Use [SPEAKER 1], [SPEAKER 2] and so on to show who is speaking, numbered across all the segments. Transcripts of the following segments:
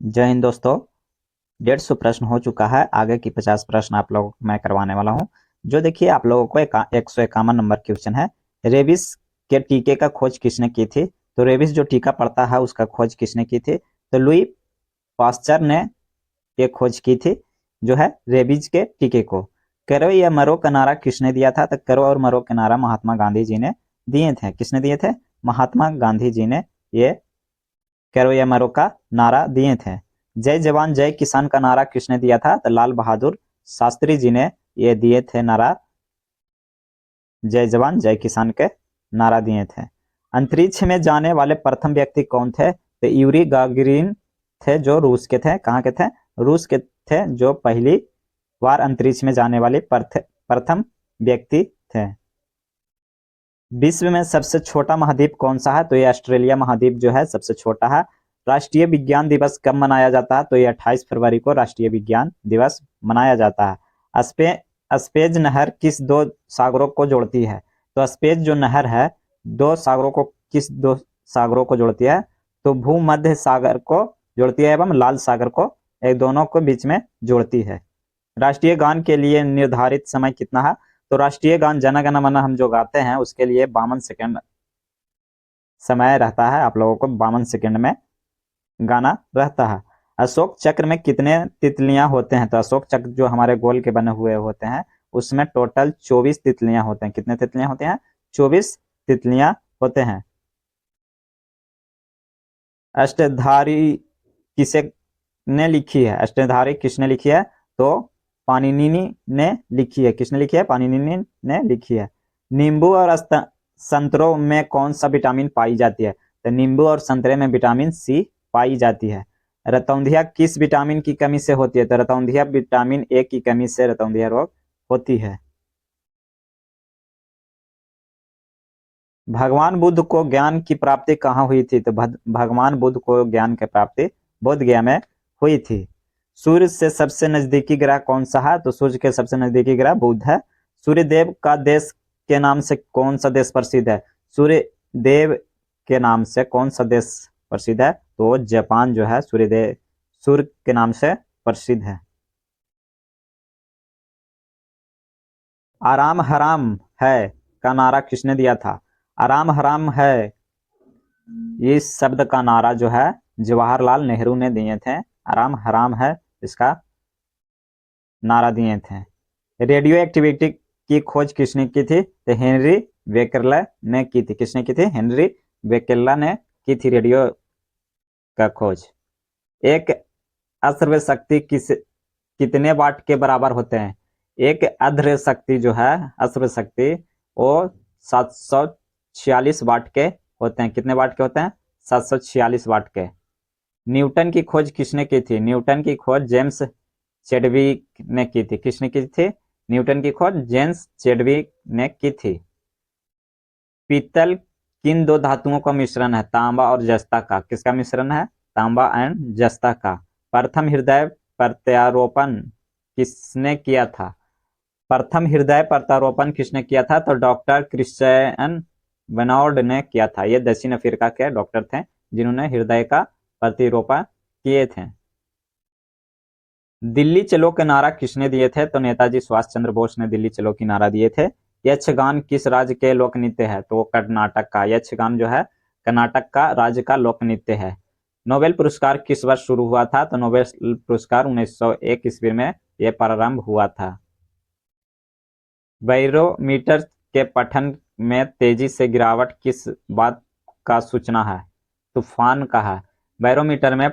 [SPEAKER 1] जय हिंद दोस्तों। 150 प्रश्न हो चुका है। आगे की 50 प्रश्न आप लोगों को मैं करवाने वाला हूं। जो देखिए आप लोगों को 151 नंबर क्वेश्चन है। रेबीज के टीके का खोज किसने की थी? तो रेबीज जो टीका पड़ता है उसका खोज किसने की थी? तो लुई पास्चर ने ये खोज की थी, जो है रेबीज के टीके को। करो या मरो का नारा किसने दिया था? तो करो और मरो का नारा महात्मा गांधी जी ने दिए थे। किसने दिए थे? महात्मा गांधी जी ने ये करो या मरो का नारा दिए थे। जय जवान जय किसान का नारा किसने दिया था? तो लाल बहादुर शास्त्री जी ने ये दिए थे नारा, जय जवान जय किसान के नारा दिए थे। अंतरिक्ष में जाने वाले प्रथम व्यक्ति कौन थे? तो यूरी गागरिन थे, जो रूस के थे। कहाँ के थे? रूस के थे, जो पहली बार अंतरिक्ष में जाने वाले प्रथम व्यक्ति थे। विश्व में सबसे छोटा महाद्वीप कौन सा है? तो ये ऑस्ट्रेलिया महाद्वीप जो है सबसे छोटा है। राष्ट्रीय विज्ञान दिवस कब मनाया जाता है? तो ये 28 फरवरी को राष्ट्रीय विज्ञान दिवस मनाया जाता है। स्पेज नहर किस दो सागरों को जोड़ती है? तो स्पेज जो नहर है किस दो सागरों को जोड़ती है? तो भूमध्य सागर को जोड़ती है एवं लाल सागर को, एक दोनों को बीच में जोड़ती है। राष्ट्रीय गान के लिए निर्धारित समय कितना है? तो राष्ट्रीय गान जन गण मन हम जो गाते हैं उसके लिए 52 सेकंड समय रहता है। आप लोगों को 52 सेकंड में गाना रहता है। अशोक चक्र में कितने तितलियां होते हैं? तो अशोक चक्र जो हमारे गोल के बने हुए होते हैं उसमें टोटल 24 तितलियां होते हैं। कितने तितलियां होते हैं? 24 तितलियां होते हैं। अष्टधारी किसे ने लिखी है? अष्टधारी किसने लिखी है? तो पाणिनि ने लिखी है। किसने लिखी है? पाणिनि ने लिखी है। नींबू और संतरों में कौन सा विटामिन पाई जाती है? तो नींबू और संतरे में विटामिन सी पाई जाती है। रतौंधिया किस विटामिन की कमी से होती है? तो रतौंधिया विटामिन ए की कमी से रतौंधिया रोग होती है। भगवान बुद्ध को ज्ञान की प्राप्ति कहाँ हुई थी? तो भगवान बुद्ध को ज्ञान की प्राप्ति बोध गया में हुई थी। सूर्य से सबसे नजदीकी ग्रह कौन सा है? तो सूर्य के सबसे नजदीकी ग्रह बुध है। सूर्य देव का देश के नाम से कौन सा देश प्रसिद्ध है? सूर्य देव के नाम से कौन सा देश प्रसिद्ध है? तो जापान जो है सूर्य के नाम से प्रसिद्ध है। आराम हराम है का नारा किसने दिया था? आराम हराम है इस शब्द का नारा जो है जवाहरलाल नेहरू ने दिए थे। आराम हराम है इसका नारा दिए थे। रेडियो एक्टिविटी की खोज किसने की थी? तो हेनरी बेकेरला ने की थी। किसने की थी? हेनरी बेकेरला ने की थी रेडियो का खोज। एक अश्रव्य शक्ति कितने वाट के बराबर होते हैं? एक अध्र शक्ति जो है, अश्रव्य शक्ति, वो 746 वाट के होते हैं। कितने वाट के होते हैं? 746 वाट के। न्यूटन की खोज किसने की थी? न्यूटन की खोज जेम्स चेडविक ने की थी। किसने की थी? न्यूटन की खोज जेम्स चेडविक ने की थी। पीतल किन दो धातुओं का मिश्रण है? तांबा और जस्ता का। किसका मिश्रण है? तांबा एंड जस्ता का। प्रथम हृदय प्रत्यारोपण किसने किया था? प्रथम हृदय प्रत्यारोपण किसने किया था? तो डॉक्टर क्रिश्चियन बेनॉर्ड ने किया था। ये दक्षिण अफ्रीका के डॉक्टर थे जिन्होंने हृदय का प्रतिरोपण किए थे। दिल्ली चलो के नारा किसने दिए थे? तो नेताजी सुभाष चंद्र बोस ने दिल्ली चलो की नारा दिए थे। यक्षगान किस राज्य के लोक नृत्य है? तो कर्नाटक का। यक्षगान जो है कर्नाटक का राज्य का लोक नृत्य है। नोबेल पुरस्कार किस वर्ष शुरू हुआ था? तो नोबेल पुरस्कार 1901 ईस्वी में यह प्रारंभ हुआ था। बैरोमीटर के पठन में तेजी से गिरावट किस बात का सूचना है? तूफान का है। बैरोमीटर में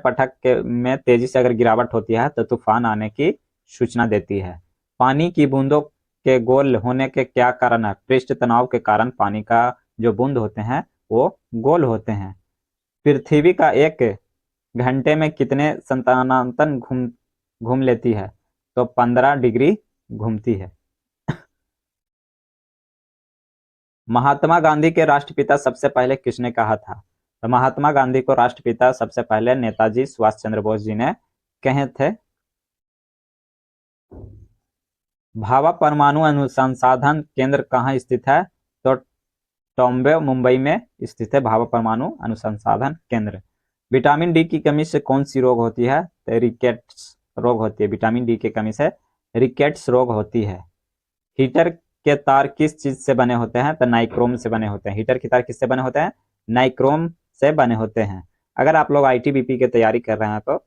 [SPEAKER 1] में तेजी से अगर गिरावट होती है तो तूफान आने की सूचना देती है। पानी की बूंदों के गोल होने के क्या कारण है? पृष्ठ तनाव के कारण पानी का जो बूंद होते हैं वो गोल होते हैं। पृथ्वी का एक घंटे में कितने संतानांतर घूम लेती है? तो 15 डिग्री घूमती है। महात्मा गांधी के राष्ट्रपिता सबसे पहले किसने कहा था? तो महात्मा गांधी को राष्ट्रपिता सबसे पहले नेताजी सुभाष चंद्र बोस जी ने कहे थे। भाभा परमाणु अनुसंधान केंद्र कहाँ स्थित है? तो टॉम्बे मुंबई में स्थित है भाभा परमाणु अनुसंधान केंद्र। विटामिन डी की कमी से कौन सी रोग होती है? तो रिकेट्स रोग होती है। विटामिन डी की कमी से रिकेट्स रोग होती है। हीटर के तार किस चीज से बने होते हैं? तो नाइक्रोम से बने होते हैं। हीटर के तार किससे बने होते हैं? नाइक्रोम से बने होते हैं। अगर आप लोग आईटीबीपी की तैयारी कर रहे हैं तो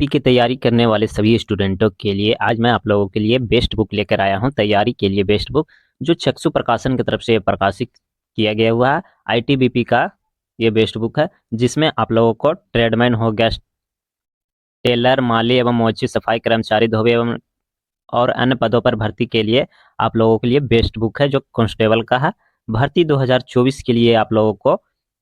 [SPEAKER 2] पी की तैयारी करने वाले सभी स्टूडेंटों के लिए आज मैं आप लोगों के लिए बेस्ट बुक लेकर आया हूं, तैयारी के लिए बेस्ट बुक, जो चक्षु प्रकाशन की तरफ से प्रकाशित किया गया हुआ है। आईटीबीपी का ये बेस्ट बुक है, जिसमें आप लोगों को ट्रेडमैन हो गया, टेलर, माली एवं मौची सफाई कर्मचारी, धोबी एवं और अन्य पदों पर भर्ती के लिए आप लोगों के लिए बेस्ट बुक है, जो कांस्टेबल का है। भर्ती 2024 के लिए आप लोगों को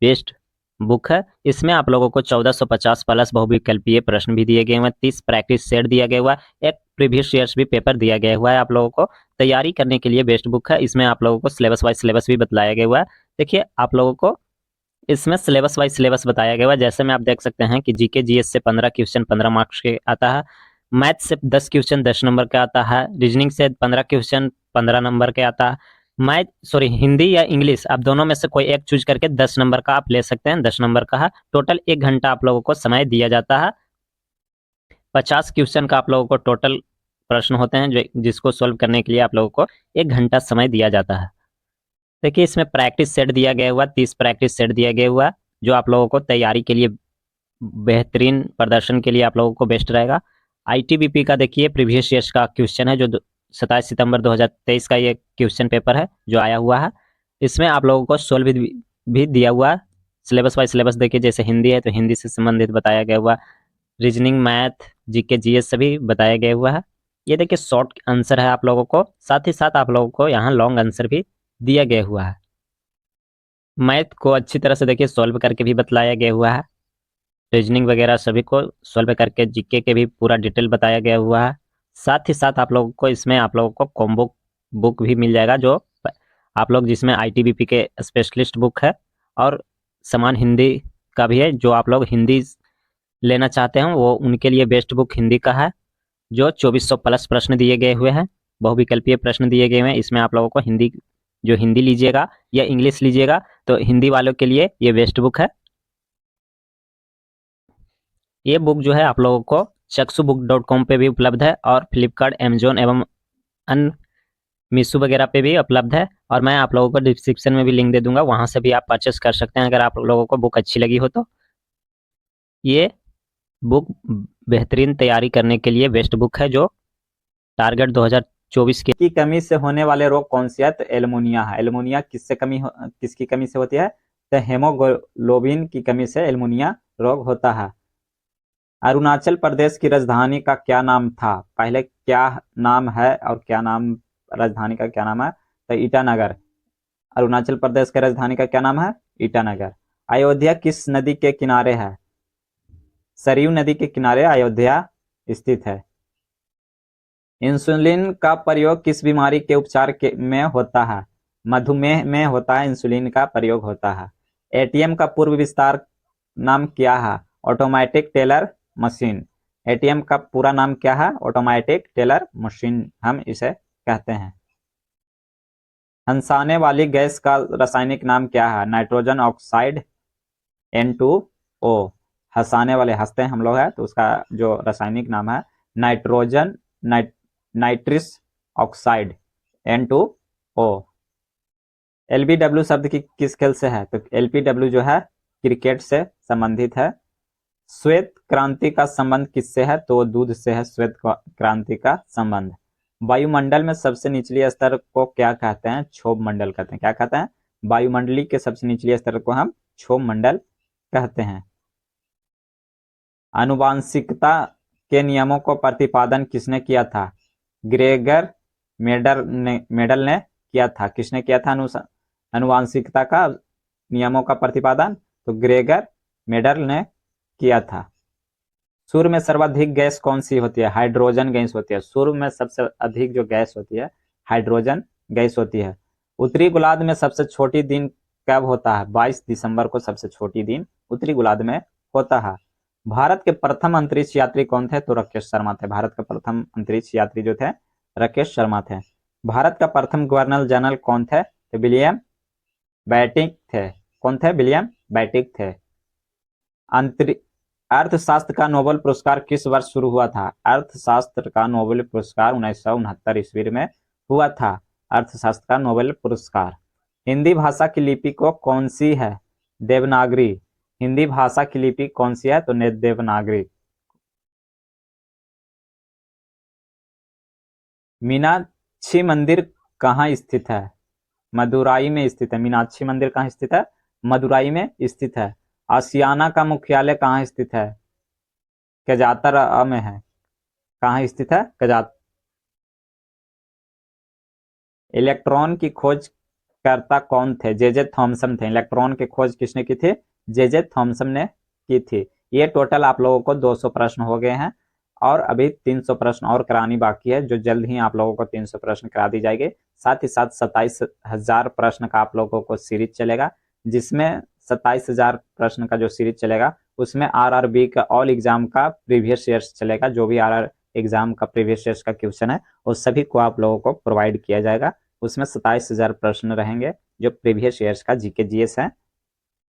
[SPEAKER 2] बेस्ट बुक है। इसमें आप लोगों को 1450 प्लस बहुविकल्पीय प्रश्न भी दिए गए हैं, 30 प्रैक्टिस सेट दिया गया हुआ है, एक प्रीवियस ईयर्स भी पेपर दिया गया हुआ है। आप लोगों को तैयारी करने के लिए बेस्ट बुक है। इसमें आप लोगों को सिलेबस वाइज सिलेबस भी बताया गया हुआ है। देखिए, आप लोगों को इसमें सिलेबस वाइज सिलेबस बताया गया हुआ है। जैसे में आप देख सकते हैं कि जीके जीएस से 15 क्वेश्चन 15 मार्क्स के आता है, मैथ से 10 क्वेश्चन 10 नंबर का आता है, रीजनिंग से 15 क्वेश्चन 15 नंबर के आता है, हिंदी या इंग्लिश आप दोनों में से कोई एक चूज करके 10 नंबर का आप ले सकते हैं, 10 नंबर का है। टोटल 1 घंटा आप लोगों को समय दिया जाता है। 50 क्वेश्चन का आप लोगों को टोटल प्रश्न होते हैं, जो जिसको सोल्व करने के लिए आप लोगों को 1 घंटा समय दिया जाता है। देखिए, इसमें प्रैक्टिस सेट दिया गया हुआ, 30 प्रैक्टिस सेट दिया गया हुआ, जो आप लोगों को तैयारी के लिए बेहतरीन प्रदर्शन के लिए आप लोगों को बेस्ट रहेगा। आईटीबीपी का देखिए प्रीवियस ईयर्स का क्वेश्चन है, जो 27 सितंबर 2023 का ये क्वेश्चन पेपर है जो आया हुआ है। इसमें आप लोगों को सोल्व भी दिया हुआ है। सिलेबस वाइज सिलेबस देखिए, जैसे हिंदी है तो हिंदी से संबंधित बताया गया हुआ, रीजनिंग, मैथ, जीके जीएस सभी बताया गया हुआ है। ये देखिए शॉर्ट आंसर है आप लोगों को, साथ ही साथ आप लोगों को यहाँ लॉन्ग आंसर भी दिया गया हुआ है। मैथ को अच्छी तरह से देखिए सॉल्व करके भी बतलाया गया हुआ है, रीजनिंग वगैरह सभी को सॉल्व करके जीके के भी पूरा डिटेल बताया गया हुआ है। साथ ही साथ आप लोगों को इसमें आप लोगों को कॉम्बो बुक भी मिल जाएगा, जो आप लोग जिसमें आईटीबीपी के स्पेशलिस्ट बुक है, और समान हिंदी का भी है। जो आप लोग हिंदी लेना चाहते हैं वो उनके लिए बेस्ट बुक हिंदी का है, जो 2400 प्लस प्रश्न दिए गए हुए हैं, बहुविकल्पीय प्रश्न दिए गए हैं। इसमें आप लोगों को हिंदी, जो हिंदी लीजिएगा या इंग्लिश लीजिएगा, तो हिंदी वालों के लिए ये बेस्ट बुक है। ये बुक जो है आप लोगों को चक्षुबुक.com पे भी उपलब्ध है, और फ्लिपकार्ट, अमेजोन एवं अन्य मीशो वगैरह पे भी उपलब्ध है। और मैं आप लोगों को डिस्क्रिप्शन में भी लिंक दे दूंगा, वहां से भी आप परचेस कर सकते हैं अगर आप लोगों को बुक अच्छी लगी हो तो। ये बुक बेहतरीन तैयारी करने के लिए बेस्ट बुक है, जो टारगेट 2024 के
[SPEAKER 1] की कमी से होने वाले रोग कौन से है? तो एल्मोनिया है। एल्मोनिया किसकी कमी से होती है? तो हेमोग्लोबिन की कमी से एल्मोनिया रोग होता है। अरुणाचल प्रदेश की राजधानी का क्या नाम था? पहले क्या नाम है और क्या नाम, राजधानी का क्या नाम है? तो ईटानगर। अरुणाचल प्रदेश की राजधानी का क्या नाम है? ईटानगर। अयोध्या किस नदी के किनारे है? सरयू नदी के किनारे अयोध्या स्थित है। इंसुलिन का प्रयोग किस बीमारी के उपचार में होता है? मधुमेह में होता है, इंसुलिन का प्रयोग होता है। एटीएम का पूर्व विस्तार नाम क्या है? Automatic teller machine. एटीएम का पूरा नाम क्या है? ऑटोमेटिक टेलर मशीन हम इसे कहते हैं। हंसाने वाली गैस का रासायनिक नाम क्या है? Nitrogen oxide N2O। हंसाने वाले, हंसते हैं हम लोग है, तो उसका जो रासायनिक नाम है नाइट्रोजन नाइट्रिस ऑक्साइड N2O। एलबीडब्ल्यू शब्द की किस खेल से है? तो एलबीडब्ल्यू जो है क्रिकेट से संबंधित है। श्वेत क्रांति का संबंध किससे है? तो दूध से है श्वेत क्रांति का संबंध। वायुमंडल में सबसे निचली स्तर को क्या कहते हैं? क्षोभ मंडल कहते हैं। क्या कहते हैं? वायुमंडली के सबसे निचले स्तर को हम क्षोभ मंडल कहते हैं। आनुवांशिकता के नियमों को प्रतिपादन किसने किया था? ग्रेगर मेडल ने किया था। किसने किया था आनुवांशिकता का नियमों का प्रतिपादन? तो ग्रेगर मेडल ने किया था। सूर्य में सर्वाधिक गैस कौन सी होती है? हाइड्रोजन गैस होती है। सूर्य में सबसे अधिक जो गैस होती है हाइड्रोजन गैस होती है। उत्तरी गोलार्ध में सबसे छोटी दिन कब होता है? 22 दिसंबर को सबसे छोटी दिन उत्तरी गोलार्ध में होता है। भारत के प्रथम अंतरिक्ष यात्री कौन थे? तो राकेश शर्मा थे। भारत के प्रथम अंतरिक्ष यात्री जो थे राकेश शर्मा थे। भारत का प्रथम गवर्नर जनरल कौन थे? तो विलियम बेंटिक थे। कौन थे? विलियम बेंटिक थे। अर्थशास्त्र का नोबेल पुरस्कार किस वर्ष शुरू हुआ था? अर्थशास्त्र का नोबेल पुरस्कार 1969 ईस्वी में हुआ था। अर्थशास्त्र का नोबेल पुरस्कार। हिंदी भाषा की लिपि को कौन सी है? देवनागरी। हिंदी भाषा की लिपि कौन सी है? तो देवनागरी। मीनाक्षी मंदिर कहाँ स्थित है? मदुराई में स्थित है। मीनाक्षी मंदिर कहाँ स्थित है? मदुराई में स्थित है। आसियाना का मुख्यालय कहाँ स्थित है? कजातर में है। कहाँ स्थित है? कजात। इलेक्ट्रॉन की खोज करता कौन थे? जे थॉमसन थे। इलेक्ट्रॉन की खोज किसने की थी? जे थॉमसन ने की थी। ये टोटल आप लोगों को 200 प्रश्न हो गए हैं और अभी 300 प्रश्न और करानी बाकी है, जो जल्द ही आप लोगों को 300 प्रश्न करा दी जाएगी। साथ ही साथ 27,000 प्रश्न का आप लोगों को सीरीज चलेगा, जिसमें 27,000 प्रश्न का जो सीरीज चलेगा उसमें आरआरबी का ऑल एग्जाम का प्रीवियस ईयर्स चलेगा। जो भी आरआर एग्जाम का प्रीवियस ईयर्स का क्वेश्चन है वो सभी को आप लोगों को प्रोवाइड किया जाएगा। उसमें 27,000 प्रश्न रहेंगे जो प्रीवियस ईयर्स का जीके जीएस है।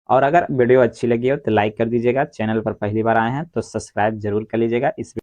[SPEAKER 1] और अगर वीडियो अच्छी लगी हो तो लाइक कर दीजिएगा। चैनल पर पहली बार आए हैं तो सब्सक्राइब जरूर कर लीजिएगा। इस